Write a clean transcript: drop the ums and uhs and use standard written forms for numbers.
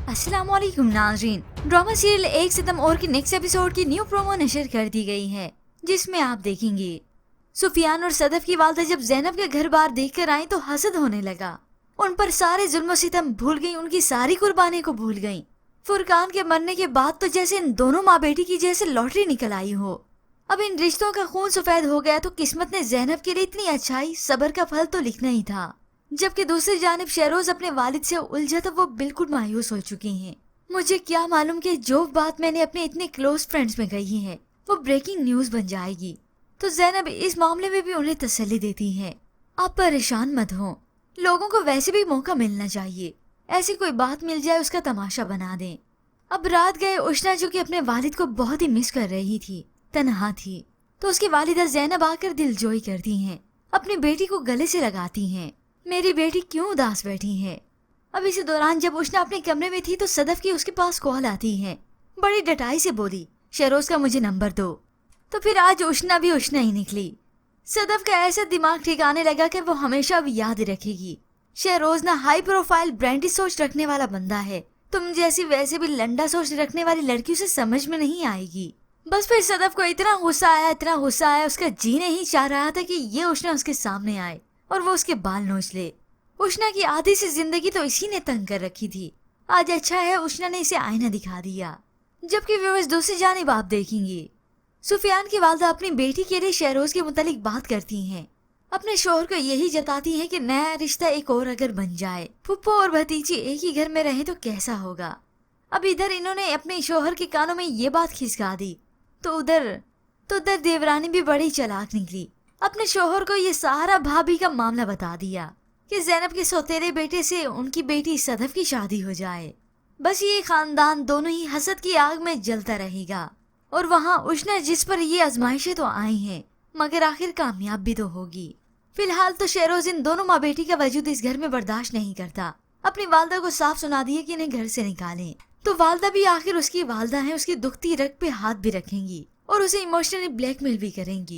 अस्सलाम वालेकुम नाज़रीन। ड्रामा सीरियल एक सितम और की नेक्स्ट एपिसोड की न्यू प्रोमो नशर कर दी गई है, जिसमें आप देखेंगे सुफियान और सदफ की वालदा जब जैनब के घर बार देखकर आई तो हसद होने लगा। उन पर सारे जुल्म सितम भूल गई, उनकी सारी कुर्बानी को भूल गई। फुरकान के मरने के बाद तो जैसे इन दोनों माँ बेटी की जैसे लॉटरी निकल आई हो। अब इन रिश्तों का खून सफेद हो गया तो किस्मत ने जैनब के लिए इतनी अच्छाई सब्र का फल तो लिखना ही था। जबकि दूसरी जानिब शहरोज अपने वालिद से उलझा तो वो बिल्कुल मायूस हो चुकी हैं। मुझे क्या मालूम कि जो बात मैंने अपने इतने क्लोज फ्रेंड्स में कही है वो ब्रेकिंग न्यूज बन जाएगी। तो जैनब इस मामले में भी उन्हें तसल्ली देती है, आप परेशान मत हो, लोगों को वैसे भी मौका मिलना चाहिए, ऐसी कोई बात मिल जाए उसका तमाशा बना दें। अब रात गए उष्णा जो कि अपने वालिद को बहुत ही मिस कर रही थी, तन्हा थी, तो उसकी वालिदा जैनब आकर दिलजोई करती हैं, अपनी बेटी को गले से लगाती हैं। मेरी बेटी क्यों उदास बैठी है। अब इसी दौरान जब उष्णा अपने कमरे में थी तो सदफ की उसके पास कॉल आती है। बड़ी डटाई से बोली, शहरोज का मुझे नंबर दो। तो फिर आज उष्णा भी उष्णा ही निकली। सदफ का ऐसा दिमाग ठिकाने लगा कि वो हमेशा अब याद रखेगी, शहरोज ना हाई प्रोफाइल ब्रांडी सोच रखने वाला बंदा है, तुम जैसी वैसे भी लंडा सोच रखने वाली लड़कियों से समझ में नहीं आएगी। बस फिर सदफ को इतना गुस्सा आया, उसका जी नहीं चाह रहा था कि ये उष्णा उसके सामने आए और वो उसके बाल नोच ले। उष्णा की आधी सी जिंदगी तो इसी ने तंग कर रखी थी। आज अच्छा है उष्णा ने इसे आईना दिखा दिया। जबकि व्यूअर्स दूसरी जानिब आप देखेंगे सुफियान की वालदा अपनी बेटी के लिए शहरोज के मुतालिक बात करती हैं, अपने शोहर को यही जताती हैं कि नया रिश्ता एक और अगर बन जाए, फुप्पो और भतीजी एक ही घर में रहे तो कैसा होगा। अब इधर इन्होंने अपने शोहर के कानों में ये बात खिसका दी तो उधर देवरानी भी बड़ी चालाक निकली, अपने शोहर को ये सारा भाभी का मामला बता दिया कि जैनब के सौतेरे बेटे से उनकी बेटी सदफ की शादी हो जाए। बस ये खानदान दोनों ही हसद की आग में जलता रहेगा। और वहाँ उष्णा जिस पर ये आजमाइशें तो आई हैं मगर आखिर कामयाब भी तो होगी। फिलहाल तो शहरोज इन दोनों माँ बेटी का वजूद इस घर में बर्दाश्त नहीं करता, अपनी वालदा को साफ सुना दिए कि इन्हें घर से निकालें। तो वालदा भी आखिर उसकी वालदा है, उसकी दुखती रग पे हाथ भी रखेंगी और उसे इमोशनली ब्लैकमेल भी करेंगी।